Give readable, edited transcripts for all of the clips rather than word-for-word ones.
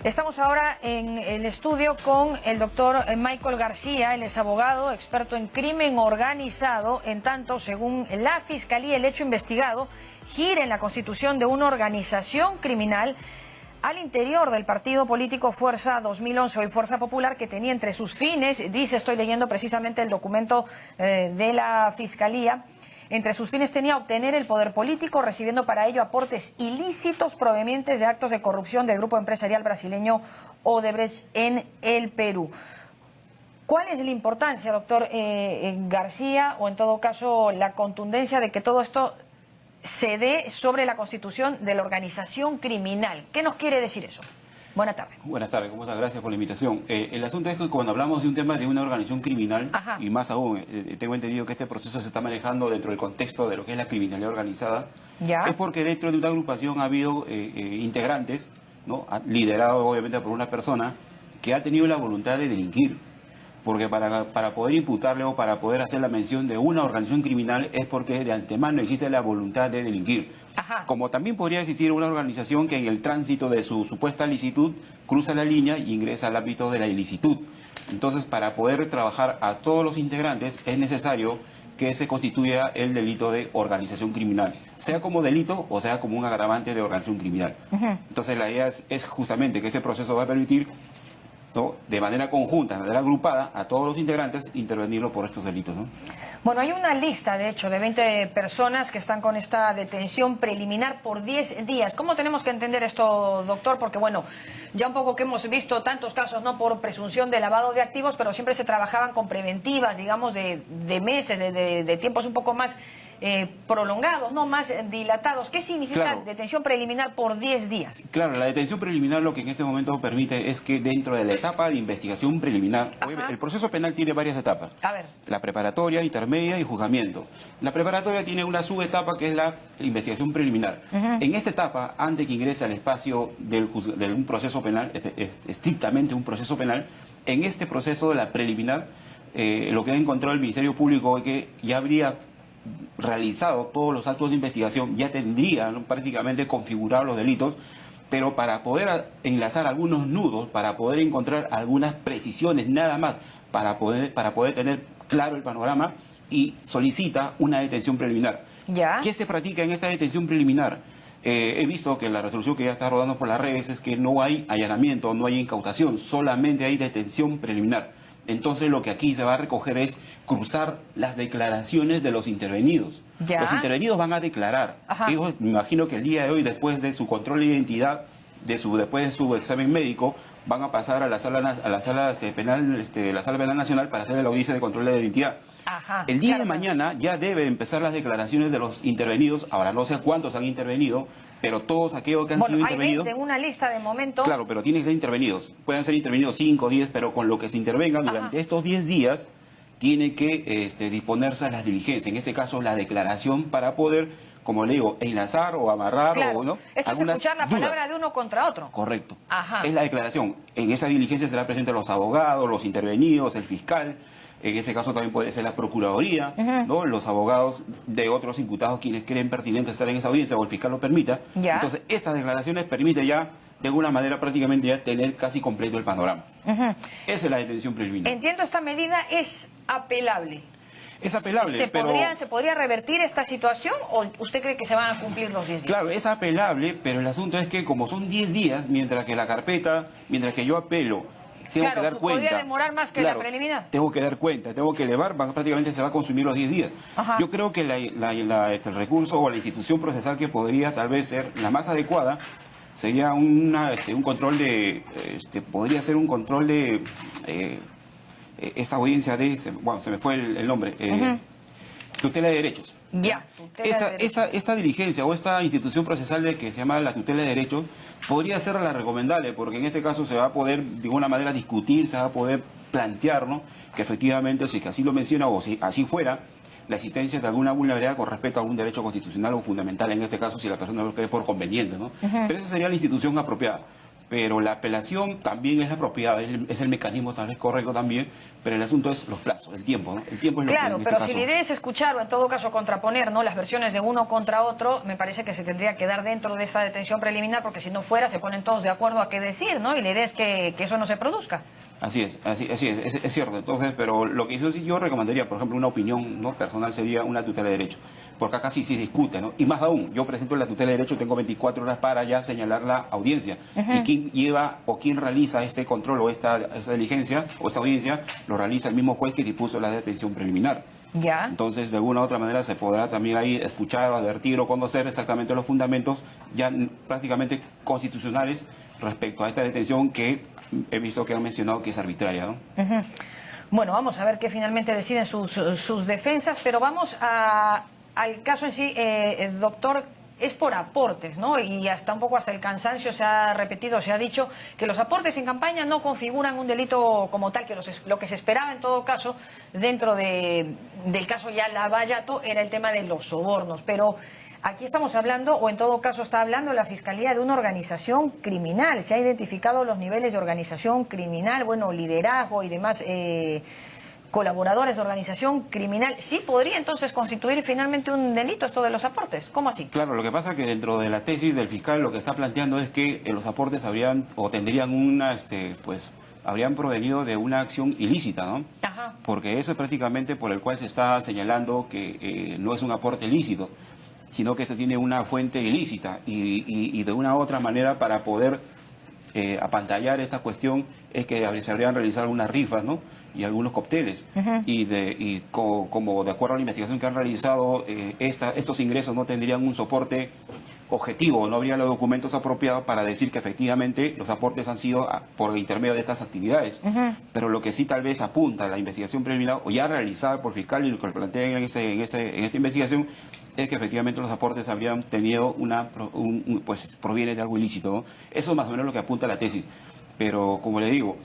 Estamos ahora en el estudio con el doctor Michael García. Él es abogado, experto en crimen organizado. En tanto, según la Fiscalía, el hecho investigado gira en la constitución de una organización criminal al interior del partido político Fuerza 2011, hoy Fuerza Popular, que tenía entre sus fines, dice, estoy leyendo precisamente el documento de la Fiscalía, entre sus fines tenía obtener el poder político, recibiendo para ello aportes ilícitos provenientes de actos de corrupción del grupo empresarial brasileño Odebrecht en el Perú. ¿Cuál es la importancia, doctor García, o en todo caso la contundencia de que todo esto se dé sobre la constitución de la organización criminal? ¿Qué nos quiere decir eso? Buenas tardes. Buenas tardes, ¿cómo estás? Gracias por la invitación. El asunto es que cuando hablamos de un tema de una organización criminal, y más aún, tengo entendido que este proceso se está manejando dentro del contexto de lo que es la criminalidad organizada, es porque dentro de una agrupación ha habido integrantes, ¿no? Liderado obviamente por una persona que ha tenido la voluntad de delinquir. Porque para poder imputarle o para poder hacer la mención de una organización criminal es porque de antemano existe la voluntad de delinquir. Como también podría existir una organización que en el tránsito de su supuesta licitud cruza la línea e ingresa al ámbito de la ilicitud. Entonces, para poder trabajar a todos los integrantes es necesario que se constituya el delito de organización criminal, sea como delito o sea como un agravante de organización criminal. Entonces, la idea es justamente que ese proceso va a permitir, ¿no?, de manera conjunta, de manera agrupada, a todos los integrantes intervenirlo por estos delitos, ¿no? Bueno, hay una lista, de hecho, de 20 personas que están con esta detención preliminar por 10 días. ¿Cómo tenemos que entender esto, doctor? Porque, bueno, ya un poco que hemos visto tantos casos, no por presunción de lavado de activos, pero siempre se trabajaban con preventivas, digamos, de meses, de tiempos un poco más prolongados, no más dilatados. ¿Qué significa detención preliminar por 10 días? Claro, la detención preliminar lo que en este momento permite es que dentro de la etapa de investigación preliminar, el proceso penal tiene varias etapas. A ver. La preparatoria, intermedia y juzgamiento. La preparatoria tiene una subetapa que es la investigación preliminar. En esta etapa, antes que ingrese al espacio de un proceso penal, estrictamente un proceso penal, en este proceso de la preliminar, lo que ha encontrado el Ministerio Público es que ya habría realizado todos los actos de investigación, ya tendrían prácticamente configurados los delitos, pero para poder enlazar algunos nudos, para poder encontrar algunas precisiones nada más, para poder tener claro el panorama, y solicita una detención preliminar. ¿Qué se practica en esta detención preliminar? He visto que la resolución que ya está rodando por las redes es que no hay allanamiento, no hay incautación, solamente hay detención preliminar. Entonces lo que aquí se va a recoger es cruzar las declaraciones de los intervenidos. Los intervenidos van a declarar. Ellos, me imagino que el día de hoy, después de su control de identidad, después de su examen médico, van a pasar a la sala penal nacional para hacer la audiencia de control de identidad. El día de mañana ya debe empezar las declaraciones de los intervenidos. Ahora no sé cuántos han intervenido, pero todos aquellos que han sido intervenidos... Hay 20 en una lista de momento. Claro, pero tienen que ser intervenidos. Pueden ser intervenidos 5 o 10, pero con lo que se intervengan durante estos 10 días, tiene que disponerse las diligencias. En este caso, la declaración para poder, como le digo, enlazar o amarrar o no. Esto es escuchar la palabra de uno contra otro. Correcto. Es la declaración. En esa diligencia será presente los abogados, los intervenidos, el fiscal. En ese caso también puede ser la Procuraduría, ¿no? Los abogados de otros imputados quienes creen pertinente estar en esa audiencia o el fiscal lo permita. Entonces, estas declaraciones permiten ya, de alguna manera, prácticamente ya tener casi completo el panorama. Esa es la detención preliminar. Entiendo, esta medida es apelable. Es apelable, ¿Se podría revertir esta situación o usted cree que se van a cumplir los 10 días? Claro, es apelable, pero el asunto es que como son 10 días, mientras que yo apelo, tengo que dar cuenta. Podría demorar más que la preliminar. Tengo que dar cuenta, tengo que elevar, prácticamente se va a consumir los 10 días. Yo creo que el recurso o la institución procesal que podría tal vez ser la más adecuada sería un control de, podría ser un control de esta audiencia de, se me fue el nombre, tutela de derechos. Esta diligencia o esta institución procesal que se llama la tutela de derechos podría ser la recomendable, porque en este caso se va a poder de alguna manera discutir, se va a poder plantear, ¿no?, que efectivamente, si así lo menciona o si así fuera, la existencia de alguna vulnerabilidad con respecto a algún derecho constitucional o fundamental, en este caso si la persona lo cree por conveniente, ¿no? Pero esa sería la institución apropiada. pero la apelación también es la apropiada, es el mecanismo tal vez correcto también, pero el asunto es los plazos, el tiempo, ¿no? El tiempo es lo que Claro, en pero este si caso... la idea es escuchar o en todo caso contraponer, ¿no?, las versiones de uno contra otro, me parece que se tendría que dar dentro de esa detención preliminar, porque si no fuera se ponen todos de acuerdo a qué decir, ¿no? Y la idea es que eso no se produzca. Así es cierto. Entonces, pero lo que yo recomendaría, por ejemplo, una opinión, ¿no?, personal sería una tutela de derecho, porque acá sí se discute, ¿no? Y más aún, yo presento la tutela de derecho, tengo 24 horas para ya señalar la audiencia. Y quién lleva o quién realiza este control o esta diligencia o esta audiencia, lo realiza el mismo juez que dispuso la detención preliminar. Ya. Entonces, de alguna u otra manera se podrá también ahí escuchar o advertir o conocer exactamente los fundamentos ya prácticamente constitucionales respecto a esta detención que he visto que han mencionado que es arbitraria, ¿no? Bueno, vamos a ver qué finalmente deciden sus defensas, pero vamos al caso en sí, doctor. Es por aportes, ¿no? Y hasta un poco hasta el cansancio se ha repetido, se ha dicho que los aportes en campaña no configuran un delito como tal, que lo que se esperaba en todo caso dentro del caso ya Lavallato era el tema de los sobornos, pero aquí estamos hablando, o en todo caso está hablando la Fiscalía de una organización criminal. Se ha identificado los niveles de organización criminal, bueno, liderazgo y demás colaboradores de organización criminal. ¿Sí podría entonces constituir finalmente un delito esto de los aportes? ¿Cómo así? Claro, lo que pasa es que dentro de la tesis del fiscal lo que está planteando es que los aportes habrían o tendrían habrían provenido de una acción ilícita, ¿no? Ajá. Porque eso es prácticamente por el cual se está señalando que no es un aporte ilícito, sino que esto tiene una fuente ilícita y de una u otra manera para poder apantallar esta cuestión es que se habrían realizado algunas rifas, ¿no?, y algunos cócteles. Como de acuerdo a la investigación que han realizado, estos ingresos no tendrían un soporte objetivo, no habría los documentos apropiados para decir que efectivamente los aportes han sido por intermedio de estas actividades. Pero lo que sí tal vez apunta la investigación preliminar o ya realizada por fiscal y lo que plantean en esta investigación es que efectivamente los aportes habrían tenido proviene de algo ilícito, ¿no? Eso es más o menos lo que apunta la tesis. Pero como le digo,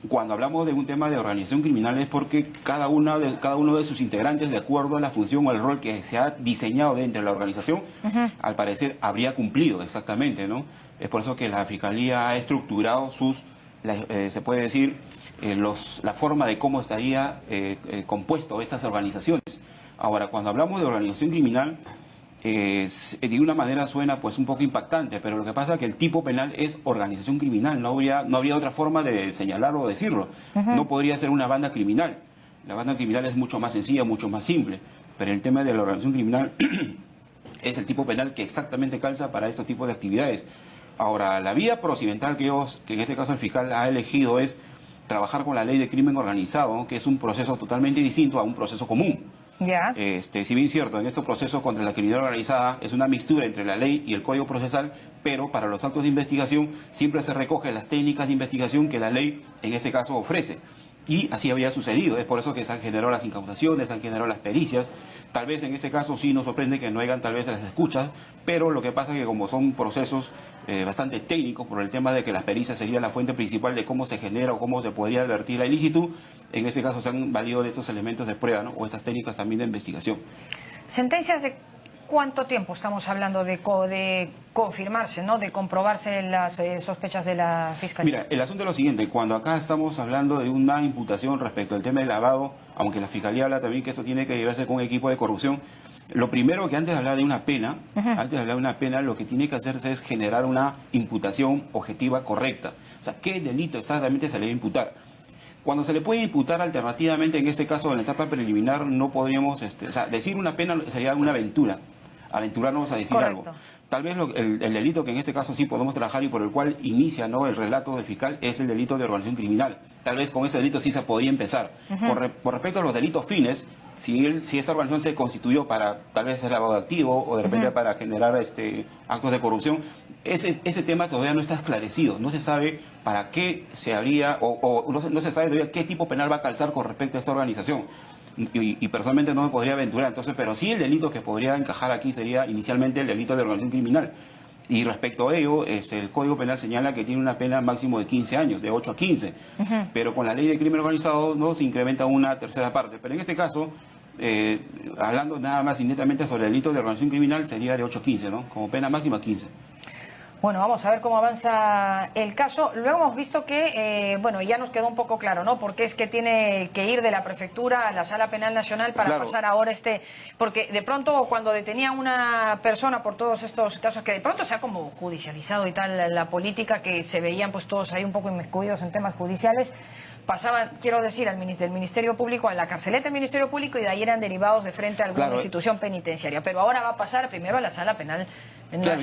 cuando hablamos de un tema de organización criminal es porque cada uno de sus integrantes, de acuerdo a la función o el rol que se ha diseñado dentro de la organización, al parecer habría cumplido exactamente, ¿no? Es por eso que la Fiscalía ha estructurado se puede decir, la forma de cómo estaría compuesto estas organizaciones. Ahora, cuando hablamos de organización criminal, de una manera suena pues un poco impactante, pero lo que pasa es que el tipo penal es organización criminal, no habría otra forma de señalarlo o decirlo. No podría ser una banda criminal. La banda criminal es mucho más sencilla, mucho más simple, pero el tema de la organización criminal es el tipo penal que exactamente calza para estos tipos de actividades. Ahora, la vía procedimental que en este caso el fiscal ha elegido es trabajar con la ley de crimen organizado, ¿no?, que es un proceso totalmente distinto a un proceso común. Ya. Si bien es cierto, en estos procesos contra la criminalidad organizada es una mixtura entre la ley y el Código Procesal, pero para los actos de investigación siempre se recogen las técnicas de investigación que la ley en este caso ofrece. Y así había sucedido, es por eso que se han generado las incautaciones, se han generado las pericias. Tal vez en este caso sí nos sorprende que no hayan tal vez las escuchas, pero lo que pasa es que como son procesos bastante técnicos por el tema de que las pericias serían la fuente principal de cómo se genera o cómo se podría advertir la ilicitud, en ese caso se han valido de estos elementos de prueba, ¿no?, o estas técnicas también de investigación. ¿Sentencias de cuánto tiempo estamos hablando de confirmarse, ¿no?, de comprobarse las sospechas de la Fiscalía? Mira, el asunto es lo siguiente, cuando acá estamos hablando de una imputación respecto al tema del lavado, aunque la Fiscalía habla también que esto tiene que llevarse con un equipo de corrupción, lo primero que antes de hablar de una pena, lo que tiene que hacerse es generar una imputación objetiva correcta. O sea, ¿qué delito exactamente se le debe imputar? Cuando se le puede imputar alternativamente, en este caso en la etapa preliminar, no podríamos, decir una pena sería una aventura. Aventurarnos a decir Correcto. algo. Tal vez el delito que en este caso sí podemos trabajar y por el cual inicia, ¿no?, el relato del fiscal es el delito de organización criminal. Tal vez con ese delito sí se podría empezar. Por respecto a los delitos fines, si esta organización se constituyó para tal vez ser lavado de activo o de repente para generar actos de corrupción, ese tema todavía no está esclarecido. No se sabe para qué se habría no se sabe todavía qué tipo penal va a calzar con respecto a esta organización. Y personalmente no me podría aventurar, entonces, pero sí el delito que podría encajar aquí sería inicialmente el delito de organización criminal. Y respecto a ello, el Código Penal señala que tiene una pena máximo de 15 años, de 8 a 15. Pero con la ley de crimen organizado no se incrementa una tercera parte. Pero en este caso, hablando nada más y netamente sobre el delito de organización criminal, sería de 8 a 15, ¿no? Como pena máxima 15. Bueno, vamos a ver cómo avanza el caso. Luego hemos visto que, bueno, ya nos quedó un poco claro, ¿no? Porque es que tiene que ir de la prefectura a la Sala Penal Nacional para pasar ahora porque de pronto cuando detenían a una persona por todos estos casos, que de pronto se ha como judicializado y tal la política, que se veían pues todos ahí un poco inmiscuidos en temas judiciales, pasaban, quiero decir, del Ministerio Público a la carceleta del Ministerio Público y de ahí eran derivados de frente a alguna institución penitenciaria. Pero ahora va a pasar primero a la Sala Penal Nacional.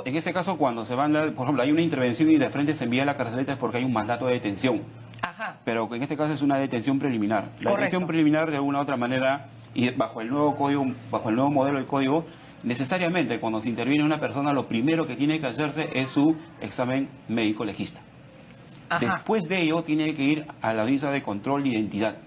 En este caso, cuando se van, por ejemplo, hay una intervención y de frente se envía a la carceleta es porque hay un mandato de detención. Ajá. Pero en este caso es una detención preliminar. La detención preliminar, de alguna u otra manera, y bajo el nuevo código, bajo el nuevo modelo del código, necesariamente cuando se interviene una persona, lo primero que tiene que hacerse es su examen médico legista. Ajá. Después de ello tiene que ir a la audiencia de control de identidad.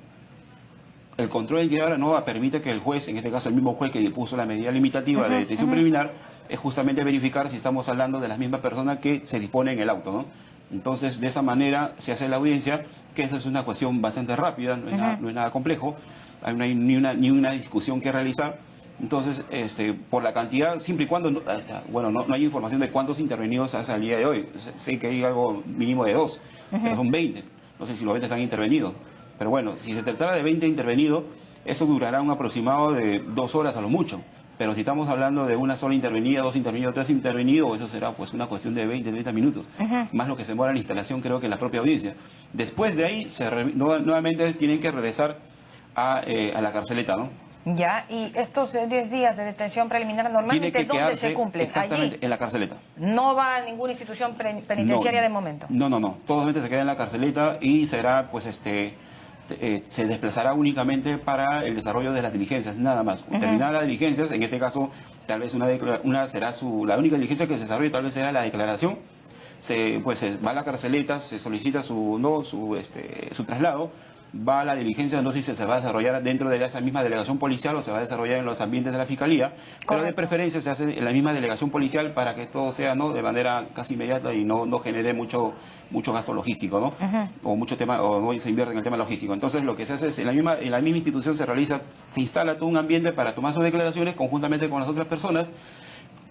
El control de identidad no permite que el juez, en este caso el mismo juez que puso la medida limitativa de detención preliminar, es justamente verificar si estamos hablando de la misma persona que se dispone en el auto, ¿no? Entonces, de esa manera se hace la audiencia, que eso es una cuestión bastante rápida, no es nada complejo, no hay ni una discusión que realizar. Entonces, por la cantidad, siempre y cuando, no hay información de cuántos intervenidos hace al día de hoy. Sé que hay algo mínimo de 2, pero son 20. No sé si los 20 están intervenidos. Pero bueno, si se tratara de 20 intervenidos, eso durará un aproximado de 2 horas a lo mucho. Pero si estamos hablando de una sola intervenida, 2 intervenidos, 3 intervenidos, eso será pues una cuestión de 20, 30 minutos. Más lo que se demora en la instalación, creo que en la propia audiencia. Después de ahí, nuevamente tienen que regresar a la carceleta, ¿no? Ya, y estos 10 días de detención preliminar, normalmente, ¿dónde se cumple? Exactamente, allí, en la carceleta. No va a ninguna institución penitenciaria de momento. No. Totalmente se queda en la carceleta y será, pues, se desplazará únicamente para el desarrollo de las diligencias, nada más. Terminadas las diligencias, en este caso, tal vez la única diligencia que se desarrolle, tal vez será la declaración. Se va a la carceleta, se solicita su traslado, va a la diligencia, no sé si se va a desarrollar dentro de esa misma delegación policial o se va a desarrollar en los ambientes de la Fiscalía, pero de preferencia se hace en la misma delegación policial para que todo sea de manera casi inmediata y no genere mucho gasto logístico, ¿no? O mucho tema, o no se invierte en el tema logístico. Entonces lo que se hace es, en la misma institución se instala todo un ambiente para tomar sus declaraciones conjuntamente con las otras personas.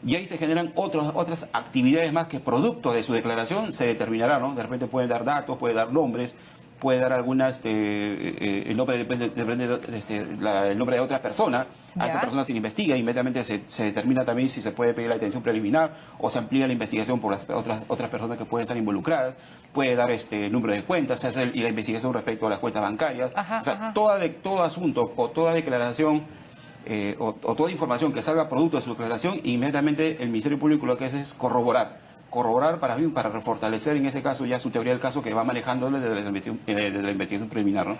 Y ahí se generan otras actividades más que producto de su declaración se determinará, ¿no? De repente puede dar datos, puede dar nombres, puede dar algunas, el nombre el nombre de otra persona. A esa persona se le investiga, inmediatamente se determina también si se puede pedir la detención preliminar o se amplía la investigación por las otras personas que pueden estar involucradas. Puede dar número de cuentas, se hace la investigación respecto a las cuentas bancarias. Todo asunto o toda declaración o toda información que salga producto de su declaración, inmediatamente el Ministerio Público lo que hace es corroborar para refortalecer en ese caso ya su teoría del caso que va manejando desde la investigación preliminar, ¿no?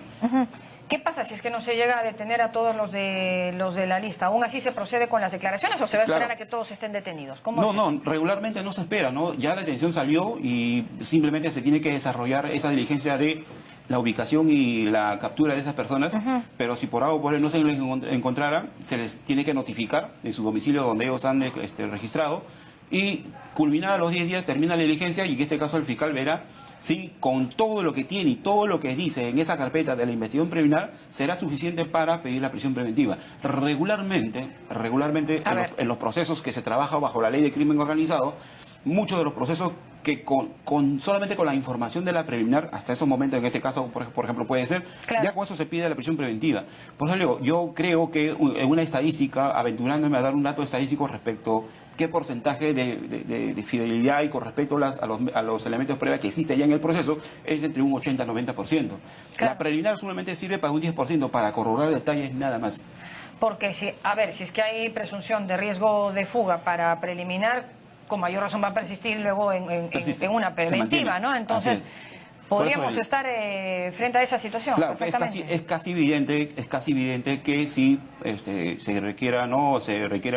¿Qué pasa si es que no se llega a detener a todos los de la lista? ¿Aún así se procede con las declaraciones o se va a esperar a que todos estén detenidos? No, regularmente no se espera, ¿no? Ya la detención salió y simplemente se tiene que desarrollar esa diligencia de la ubicación y la captura de esas personas, pero si por algo no se les encontrara, se les tiene que notificar en su domicilio donde ellos han registrado. Y culminada los 10 días termina la diligencia y en este caso el fiscal verá si con todo lo que tiene y todo lo que dice en esa carpeta de la investigación preliminar será suficiente para pedir la prisión preventiva. Regularmente en los procesos que se trabaja bajo la ley de crimen organizado, muchos de los procesos que solamente con la información de la preliminar, hasta esos momentos, en este caso, por ejemplo, puede ser, ya con eso se pide la prisión preventiva. Por eso yo creo que en una estadística, aventurándome a dar un dato estadístico respecto qué porcentaje de fidelidad y con respecto a los elementos de prueba que existe ya en el proceso, es entre un 80 al 90%. La preliminar solamente sirve para un 10%, para corroborar detalles nada más. Porque si es que hay presunción de riesgo de fuga para preliminar, con mayor razón va a persistir luego en una preventiva, ¿no? Entonces podríamos estar frente a esa situación. Claro, es casi evidente que si se requiera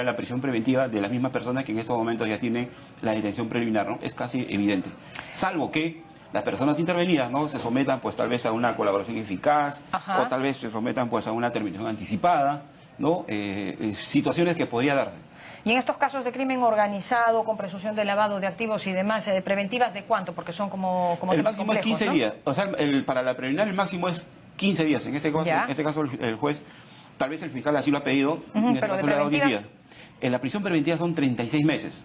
la prisión preventiva de las mismas personas que en estos momentos ya tienen la detención preliminar, ¿no? Es casi evidente. Salvo que las personas intervenidas, ¿no?, se sometan pues tal vez a una colaboración eficaz, o tal vez se sometan pues a una terminación anticipada, ¿no? Situaciones que podría darse. Y en estos casos de crimen organizado, con presunción de lavado de activos y demás, ¿preventivas de cuánto? Porque son como el máximo es 15 ¿no? días. O sea, para la preliminar el máximo es 15 días. En este caso el juez, tal vez el fiscal así lo ha pedido, en este caso le ha dado 10 días. En la prisión preventiva son 36 meses.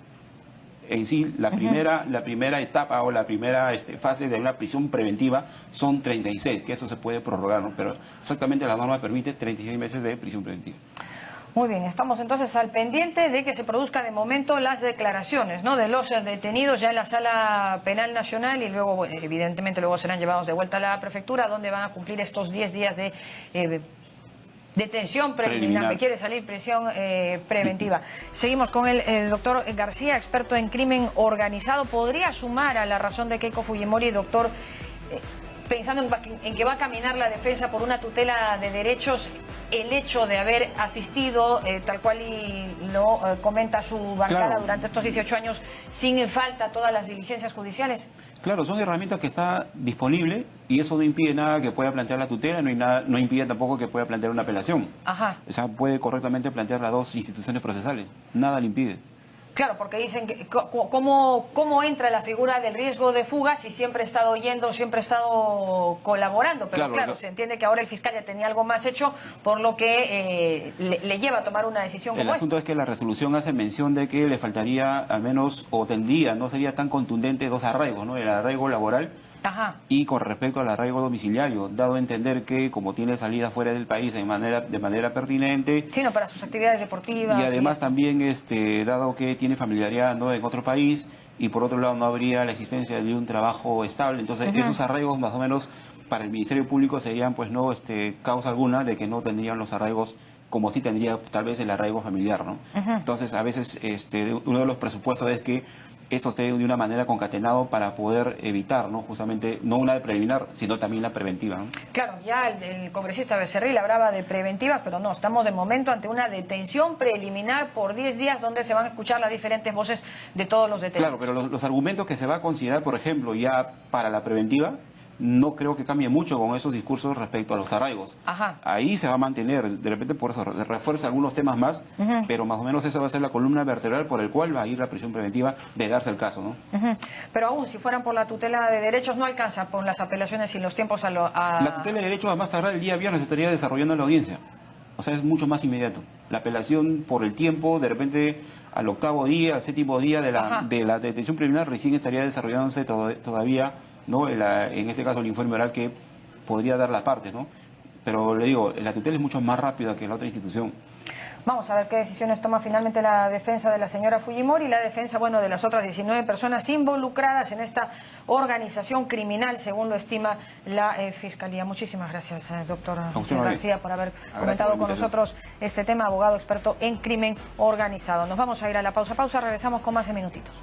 en sí, la primera etapa o la primera fase de una prisión preventiva son 36, que eso se puede prorrogar, ¿no? Pero exactamente la norma permite 36 meses de prisión preventiva. Muy bien, estamos entonces al pendiente de que se produzca de momento las declaraciones, ¿no?, de los detenidos ya en la Sala Penal Nacional y luego, bueno, evidentemente luego serán llevados de vuelta a la prefectura, donde van a cumplir estos 10 días de detención preliminar. Me quiere salir prisión preventiva. Seguimos con el doctor García, experto en crimen organizado. ¿Podría sumar a la razón de Keiko Fujimori, doctor, pensando en que va a caminar la defensa por una tutela de derechos, el hecho de haber asistido, tal cual y lo comenta su bancada, claro, durante estos 18 años, sin falta todas las diligencias judiciales? Claro, son herramientas que está disponible y eso no impide nada que pueda plantear la tutela, no impide tampoco que pueda plantear una apelación. Ajá. O sea, puede correctamente plantear las dos instituciones procesales, nada le impide. Claro, porque dicen que cómo entra la figura del riesgo de fuga si siempre ha estado yendo, siempre ha estado colaborando. Pero claro, se entiende que ahora el fiscal ya tenía algo más hecho, por lo que le lleva a tomar una decisión como esta. El asunto es que la resolución hace mención de que le faltaría al menos, o tendría, no sería tan contundente, dos arraigos, ¿no? El arraigo laboral. Ajá. Y con respecto al arraigo domiciliario, dado a entender que como tiene salida fuera del país de manera pertinente... Sí, no, para sus actividades deportivas. Y además también, dado que tiene familiaridad, ¿no?, en otro país, y por otro lado no habría la existencia de un trabajo estable, entonces esos arraigos más o menos para el Ministerio Público serían, pues no, causa alguna de que no tendrían los arraigos como sí tendría tal vez el arraigo familiar, ¿no? Entonces a veces uno de los presupuestos es que esto esté de una manera concatenado para poder evitar, ¿no?, justamente, no una de preliminar, sino también la preventiva, ¿no? Claro, ya el congresista Becerril hablaba de preventivas, pero no, estamos de momento ante una detención preliminar por 10 días donde se van a escuchar las diferentes voces de todos los detenidos. Claro, pero los argumentos que se va a considerar, por ejemplo, ya para la preventiva, no creo que cambie mucho con esos discursos respecto a los arraigos. Ajá. Ahí se va a mantener, de repente por eso refuerza algunos temas más, pero más o menos esa va a ser la columna vertebral por el cual va a ir la prisión preventiva de darse el caso, ¿no? Pero aún, si fueran por la tutela de derechos, no alcanza por las apelaciones y los tiempos La tutela de derechos, a más tardar el día viernes, estaría desarrollando la audiencia. O sea, es mucho más inmediato. La apelación por el tiempo, de repente al octavo día, al séptimo día de la detención preliminar, recién estaría desarrollándose todavía, ¿no?, en este caso el informe oral que podría dar las partes, ¿no? Pero le digo, la tutela es mucho más rápida que la otra institución. Vamos a ver qué decisiones toma finalmente la defensa de la señora Fujimori y la defensa, bueno, de las otras 19 personas involucradas en esta organización criminal, según lo estima la Fiscalía. Muchísimas gracias, doctor García, por haber comentado con nosotros este tema, abogado experto en crimen organizado. Nos vamos a ir a la pausa, regresamos con más en minutitos.